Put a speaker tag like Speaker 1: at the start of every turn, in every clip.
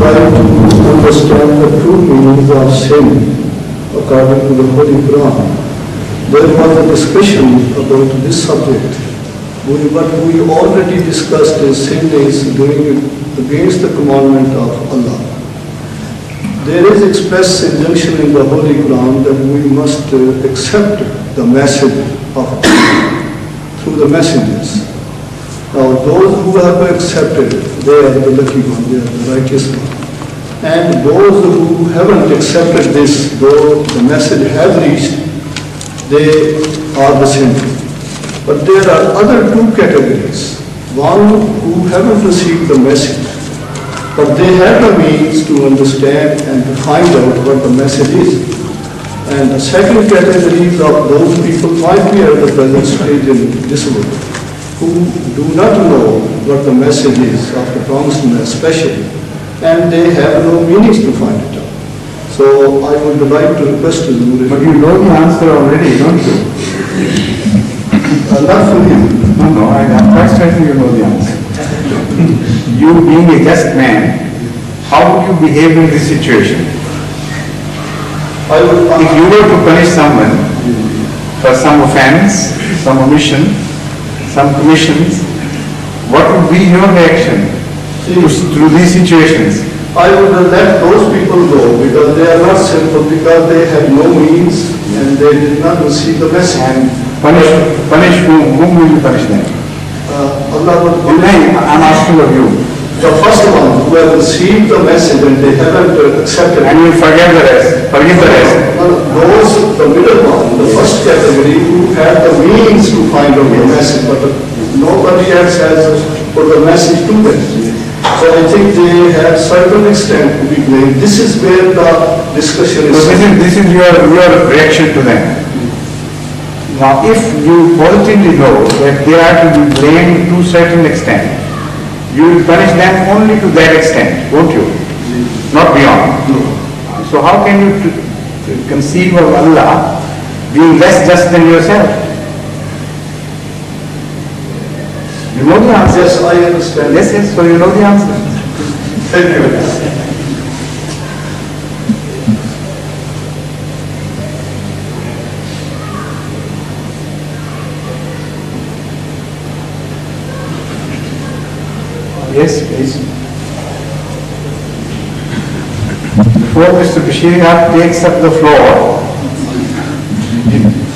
Speaker 1: try to understand the true meanings of sin according to the Holy Quran. There was a discussion about this subject. What we already discussed is sin is doing against the commandment of Allah. There is express injunction in the Holy Quran that we must accept the message of Allah through the messengers. Now those who have accepted, they are the lucky ones, they are the righteous ones. And those who haven't accepted this, though the message has reached, they are the sinners. But there are other two categories. One who haven't received the message, but they have the means to understand and to find out what the message is. And the second category of those people might be at the present stage in this world, who do not know what the message is of the promised man especially, and they have no means to find it out. So I would like to request you.
Speaker 2: But you know the answer already, don't you?
Speaker 1: Not for you.
Speaker 2: No, I'm quite certain you know the answer. You being a just man, how would you behave in this situation? If you were to punish someone for some offense, some omission, some commissions, what would be your reaction to these situations?
Speaker 1: I would let those people go because they are not sinful, because they have no means and they did not receive the message.
Speaker 2: And punish whom? Whom will you punish them?
Speaker 1: Allah would punish.
Speaker 2: I'm asking of you.
Speaker 1: The first one who have received the message and they haven't accepted.
Speaker 2: And you forgive the rest. Forgive the rest.
Speaker 1: Those, the middle one, the first category, who had the means to find out the message, but nobody else has put the message to them. So I think they have certain extent to be blamed. This is where the discussion is.
Speaker 2: So this is your reaction to them. Now, if you positively know that they are to be blamed to a certain extent, you will punish them only to that extent, won't you? Not beyond.
Speaker 1: No.
Speaker 2: So how can you conceive of Allah being less just than yourself? You know the answer?
Speaker 1: Yes, I understand.
Speaker 2: Yes, so you know the answer.
Speaker 1: Thank you.
Speaker 2: Yes, please. Before Mr. Bashir takes up the floor,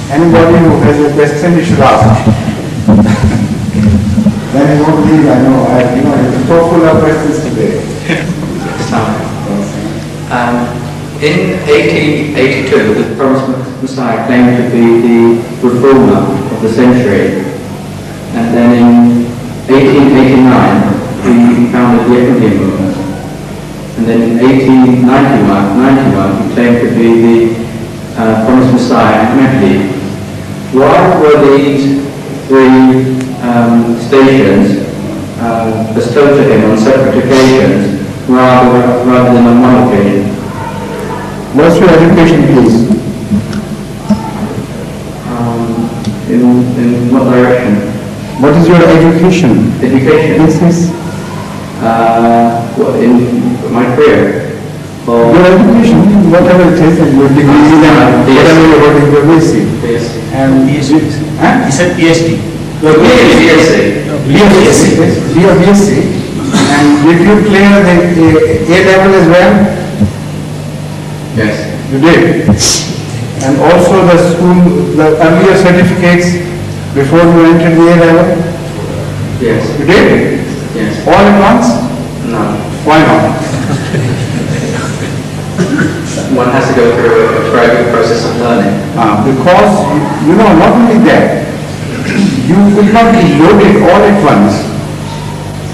Speaker 2: anybody who has a question, you should ask. Then you won't leave, I know. It's so full of questions today.
Speaker 3: In 1882, the promised Messiah claimed to be the reformer of the century, and then in 1889, he founded the Ahmadiyya movement. And then in 1891, he claimed to be the promised Messiah, Mahdi. Why were these three stations bestowed to him on separate occasions rather than on one occasion?
Speaker 2: What's your education, please?
Speaker 3: In what direction?
Speaker 2: What is your education?
Speaker 3: Education?
Speaker 2: Yes.
Speaker 3: In my career? Or
Speaker 2: Your education, whatever it is, and your degree, and whatever you're holding, your BSc.
Speaker 3: PhD.
Speaker 2: And
Speaker 4: He said PhD.
Speaker 3: Well, BSc.
Speaker 2: BSc. And did you clear the A level as well?
Speaker 3: Yes.
Speaker 2: You did. And also the earlier certificates before you entered the A level?
Speaker 3: Yes.
Speaker 2: You did?
Speaker 3: Yes.
Speaker 2: All at once?
Speaker 3: No.
Speaker 2: Why not?
Speaker 3: One has to go through a gradual process of learning.
Speaker 2: Because, not only that, you will not be loaded all at once.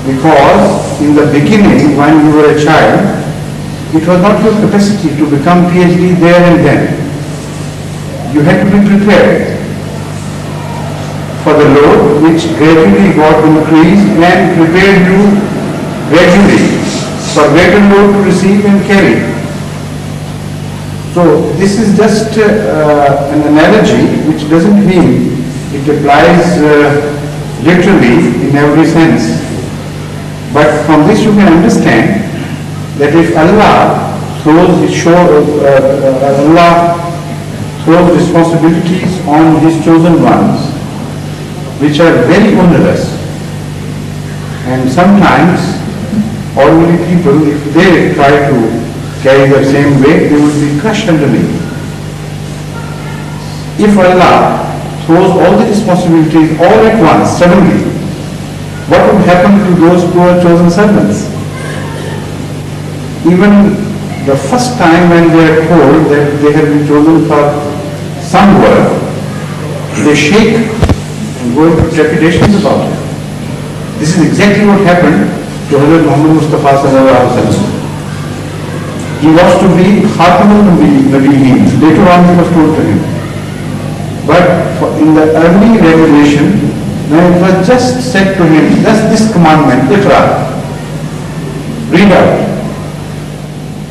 Speaker 2: Because in the beginning, when you were a child, it was not your capacity to become PhD there and then. You had to be prepared for the load, which gradually got increased and prepared you gradually for greater load to receive and carry. So this is just an analogy which doesn't mean it applies literally in every sense. But from this you can understand that if Allah throws Allah throws responsibilities on His chosen ones, which are very onerous, and sometimes ordinary people, if they try to carry the same weight, they will be crushed underneath. If Allah throws all the responsibilities all at once, suddenly, what would happen to those poor chosen servants? Even the first time when they are told that they have been chosen for some work, they shake and go into trepidations about it. This is exactly what happened to Hazrat Muhammad Mustafa sallallahu alaihi wasallam. He was to be Khatamul Nabiyyin. Later on it was told to him. But in the early revelation, when it was just said to him, just this commandment, Iqra, read out,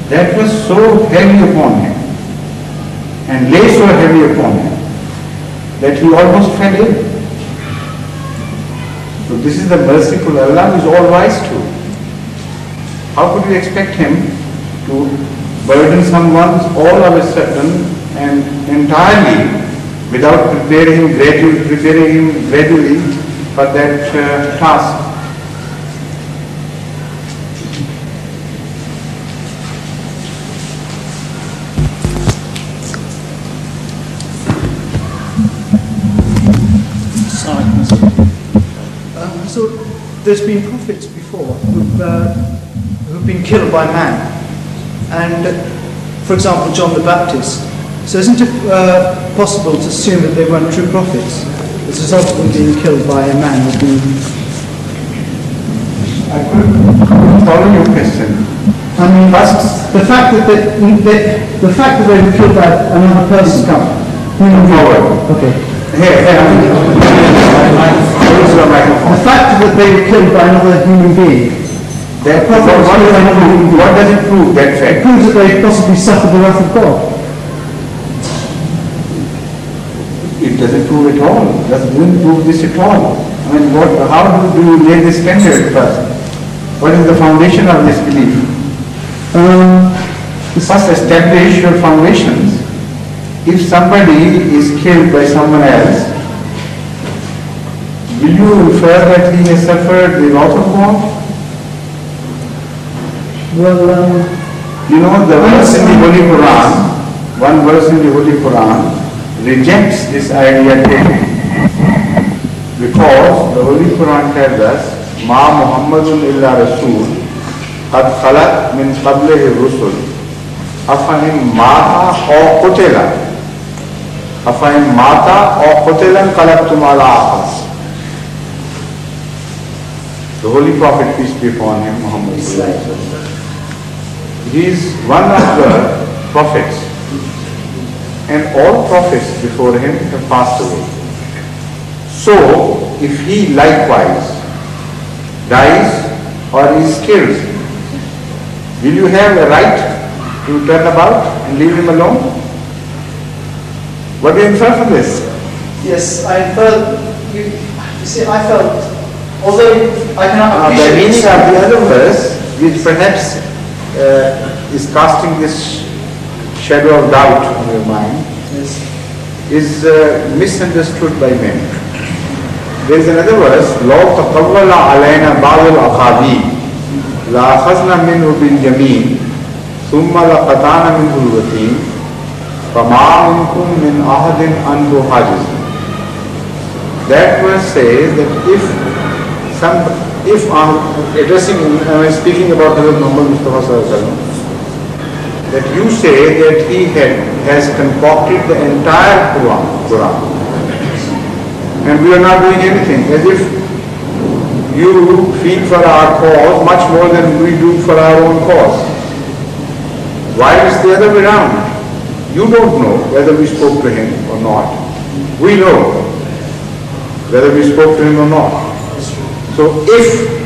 Speaker 2: that was so heavy upon him and lay so heavy upon him that he almost fell ill. So this is the merciful Allah who is all wise too. How could you expect him to burden someone all of a sudden and entirely without preparing him gradually for that task?
Speaker 1: So there's been prophets before who've been killed by man, and for example John the Baptist. So isn't it possible to assume that they weren't true prophets as a result of them being killed by a man?
Speaker 2: I couldn't follow your question.
Speaker 1: I mean,
Speaker 2: First,
Speaker 1: the fact that they were killed by another person.
Speaker 2: come forward.
Speaker 1: Okay.
Speaker 2: Here,
Speaker 1: The fact that they were killed by another human being.
Speaker 2: What does it prove, that
Speaker 1: It
Speaker 2: fact?
Speaker 1: proves that they possibly suffered the wrath of God.
Speaker 2: It doesn't prove at all. It doesn't prove this at all. I mean, how do you lay this standard first? What is the foundation of this belief? First establish your foundations. If somebody is killed by someone else, will you infer that he has suffered the wrath of God?
Speaker 1: Well,
Speaker 2: You know, the verse in the Holy Quran, one verse in the Holy Quran rejects this idea totally. Because the Holy Quran tells us, Ma Muhammadun illa Rasul, qad khalat min qablihi rusul, afahim mata aw qutila. Afahim mata aw qutilan qalabtum ala aqas. The Holy Prophet, peace be upon him, Muhammad sallallahu alaihi wasallam. He is one of the prophets, and all prophets before him have passed away. So, if he likewise dies or is killed, will you have a right to turn about and leave him alone? What do you infer from this?
Speaker 1: yes, I felt. You see, I felt. Although I cannot
Speaker 2: The
Speaker 1: appreciate
Speaker 2: meaning of the other verse, which perhaps is casting this shadow of doubt on your mind,
Speaker 1: Yes.
Speaker 2: is misunderstood by many. There is another verse, لَوْ تَقَوَّلَ عَلَيْنَا بَعْضُ الْأَقَابِيلِ لَأَخَذْنَا مِنْهُ بِالْيَمِينِ ثُمَّ لَقَطَعْنَا مِنْهُ الْوَتِينَ فَمَا مِنْكُمْ مِنْ أَحَدٍ عَنْهُ حَاجِزٍ. That verse says that if speaking about Hazrat Muhammad Mustafa sallallahu alaihi wasallam, that you say that he has concocted the entire Quran, and we are not doing anything, as if you feel for our cause much more than we do for our own cause. Why is the other way around? You don't know whether we spoke to him or not. We know whether we spoke to him or not. So if